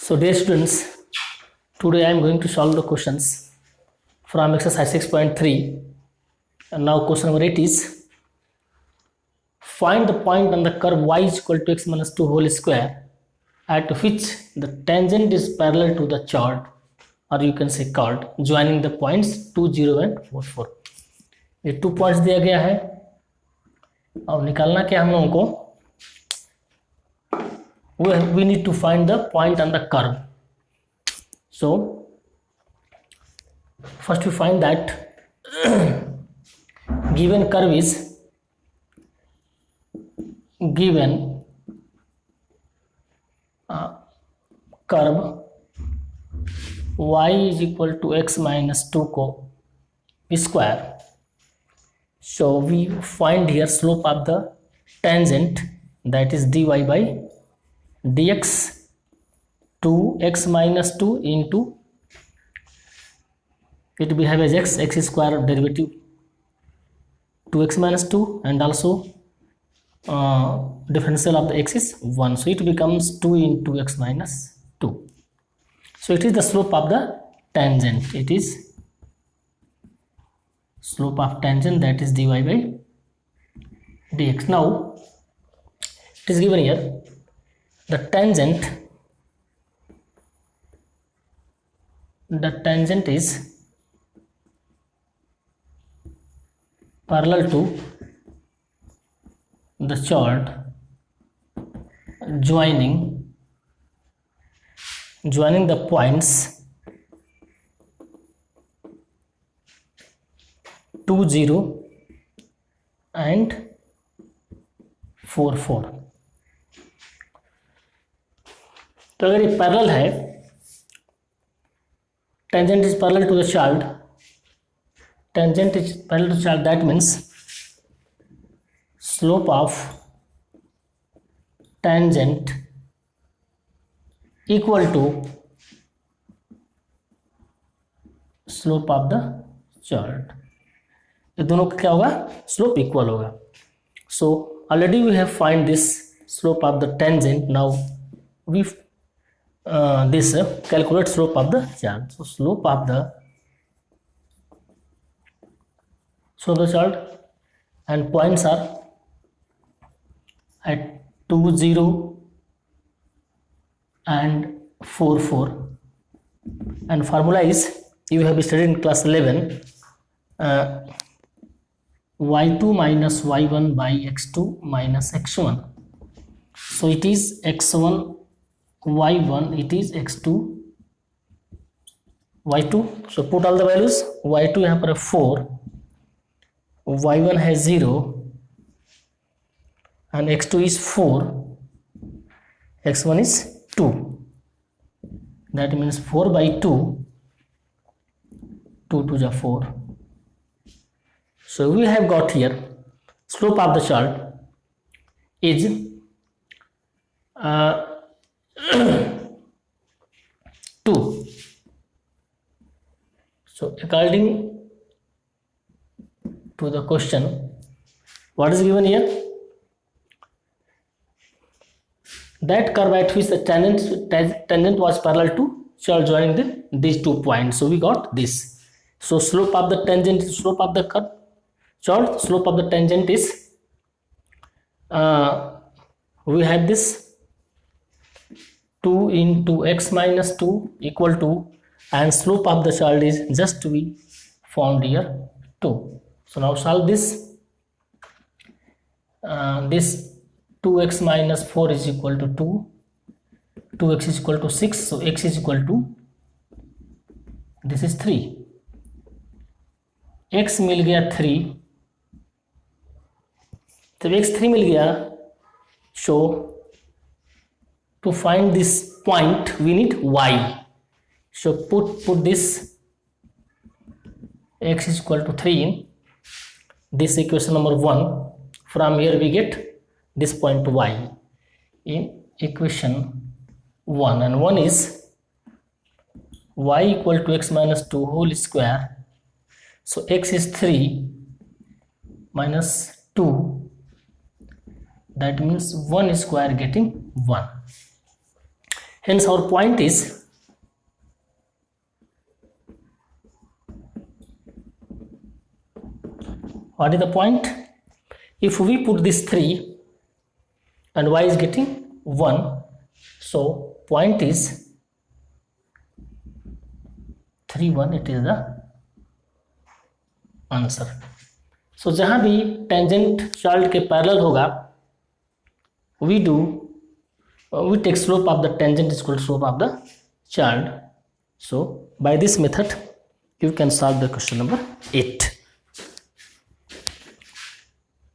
So dear students, today I am going to solve the questions from exercise 6.3, and now question number 8 is find the point on the curve y is equal to x minus 2 whole square at which the tangent is parallel to the chord, or you can say chord, joining the points 2, 0 and 4, 4. ये 2 points दिया गया है और निकालना क्या हम लोगों को, we need to find the point on the curve. So first we find that given curve is given curve y is equal to x minus 2 को square. So we find here slope of the tangent, that is dy by dx, 2x minus 2 into it behave as x square derivative 2x minus 2, and also differential of the x is 1, so it becomes 2 into x minus 2. So it is the slope of the tangent, it is slope of tangent, that is dy by dx. Now it is given here the tangent is parallel to the chord joining the points 2, 0 and 4, 4. तो अगर ये parallel है, tangent is parallel to the chord, that means slope of tangent equal to slope of the chord. ये दोनों का क्या होगा, slope equal होगा. So already we have find this slope of the tangent. Now we this calculate slope of the chord. So slope of the chord and points are at 2, 0 and 4, 4, and formula is, you have studied in class 11, y2 minus y1 by x2 minus x1. So it is x1 y1, it is x2 y2. So put all the values. y2 यहाँ पर 4, y1 है 0 and x2 is 4, x1 is 2. That means 4 by 2, 2 to the 4. So we have got here slope of the chord is 2. So according to the question, what is given here? That curve at which the tangent was parallel to chord joining these 2 points. So we got this. So slope of the tangent is slope of the curve chord. Slope of the tangent is we have this 2 into x minus 2 equal to, and slope of the chord is just we found here 2. So now solve this. This 2x minus 4 is equal to 2, 2x is equal to 6, so x is equal to, this is 3, x मिल गया 3, जब x 3 मिल गया, so to find this point we need y. So put this x is equal to 3 in this equation number 1. From here we get this point y in equation 1, and 1 is y equal to x minus 2 whole square. So x is 3 minus 2, that means 1 square getting 1. hence our point is what is the point? If we put this 3 and y is getting 1, so point is 3 1, it is the answer. सो जहां भी tangent chart के parallel होगा we take slope of the tangent is equal to slope of the child. So by this method you can solve the question number 8.